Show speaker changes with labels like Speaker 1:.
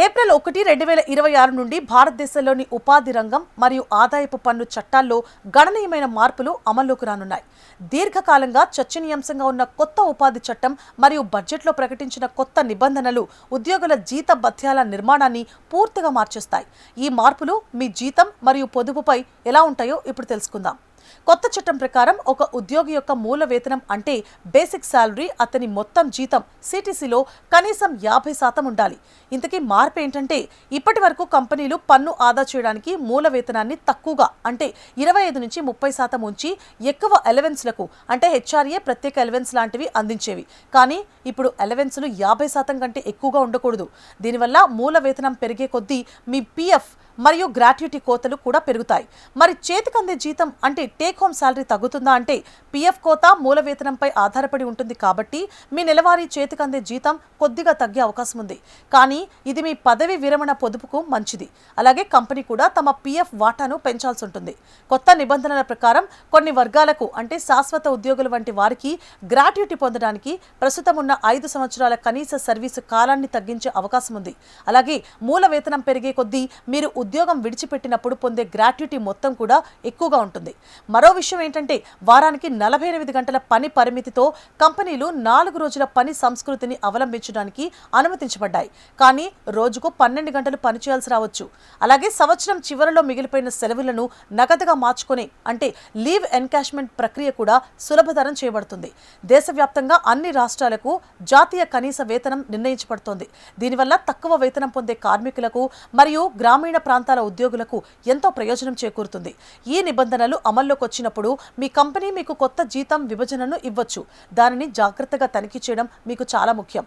Speaker 1: April 1, 2026 నుండి భారతదేశంలోని ఉపాధి రంగం మరియు ఆదాయపు పన్ను చట్టాల్లో గణనీయమైన మార్పులు అమల్లోకి రానున్నాయి. దీర్ఘకాలంగా చర్చనీయాంశంగా ఉన్న కొత్త ఉపాధి చట్టం మరియు బడ్జెట్లో ప్రకటించిన కొత్త నిబంధనలు ఉద్యోగుల జీత భత్యాల నిర్మాణాన్ని పూర్తిగా మార్చేస్తాయి. ఈ మార్పులు మీ జీతం మరియు పొదుపుపై ఎలా ఉంటాయో ఇప్పుడు తెలుసుకుందాం. కొత్త చట్టం ప్రకారం ఒక ఉద్యోగి యొక్క మూల వేతనం అంటే బేసిక్ శాలరీ అతని మొత్తం జీతం సిటిసిలో కనీసం 50% ఉండాలి. ఇంతకీ మార్పు ఏంటంటే ఇప్పటి వరకు కంపెనీలు పన్ను ఆదా చేయడానికి మూల వేతనాన్ని తక్కువగా అంటే 25 నుంచి 30% ఉంచి ఎక్కువ అలవెన్స్లకు అంటే హెచ్ఆర్ఏ ప్రత్యేక అలవెన్స్ లాంటివి అందించేవి. కానీ ఇప్పుడు అలవెన్స్లు 50% కంటే ఎక్కువగా ఉండకూడదు. దీనివల్ల మూల వేతనం పెరిగే కొద్దీ మీ పిఎఫ్ మరియు గ్రాట్యుటీ కోతలు కూడా పెరుగుతాయి. మరి చేతికందే జీతం అంటే టేక్ హోమ్ శాలరీ తగ్గుతుందా అంటే పిఎఫ్ కోత మూల వేతనంపై ఆధారపడి ఉంటుంది కాబట్టి మీ నెలవారీ చేతికందే జీతం కొద్దిగా తగ్గే అవకాశం ఉంది. కానీ ఇది మీ పదవి విరమణ పొదుపుకు మంచిది. అలాగే కంపెనీ కూడా తమ పిఎఫ్ వాటాను పెంచాల్సి ఉంటుంది. కొత్త నిబంధనల ప్రకారం కొన్ని వర్గాలకు అంటే శాశ్వత ఉద్యోగుల వంటి వారికి గ్రాట్యుటీ పొందడానికి ప్రస్తుతం ఉన్న 5 సంవత్సరాల కనీస సర్వీసు కాలాన్ని తగ్గించే అవకాశం ఉంది. అలాగే మూల వేతనం పెరిగే కొద్దీ మీరు ఉద్యోగం విడిచిపెట్టినప్పుడు పొందే గ్రాట్యుటీ మొత్తం కూడా ఎక్కువగా ఉంటుంది. మరో విషయం ఏంటంటే వారానికి 48 గంటల పని పరిమితితో కంపెనీలు 4 రోజుల పని సంస్కృతిని అవలంబించడానికి అనుమతించబడ్డాయి. కానీ రోజుకు 12 గంటలు పనిచేయాల్సి రావచ్చు. అలాగే సంవత్సరం చివరిలో మిగిలిపోయిన సెలవులను నగదుగా మార్చుకునే అంటే లీవ్ ఎన్కాష్మెంట్ ప్రక్రియ కూడా సులభతరం చేయబడుతుంది. దేశవ్యాప్తంగా అన్ని రాష్ట్రాలకు జాతీయ కనీస వేతనం నిర్ణయించబడుతోంది. దీనివల్ల తక్కువ వేతనం పొందే కార్మికులకు మరియు గ్రామీణ ప్రాంతాల ఉద్యోగులకు ఎంతో ప్రయోజనం చేకూరుతుంది. ఈ నిబంధనలు అమల్లోకి వచ్చినప్పుడు మీ కంపెనీ మీకు కొత్త జీతం విభజనను ఇవ్వచ్చు. దానిని జాగ్రత్తగా తనిఖీ చేయడం మీకు చాలా ముఖ్యం.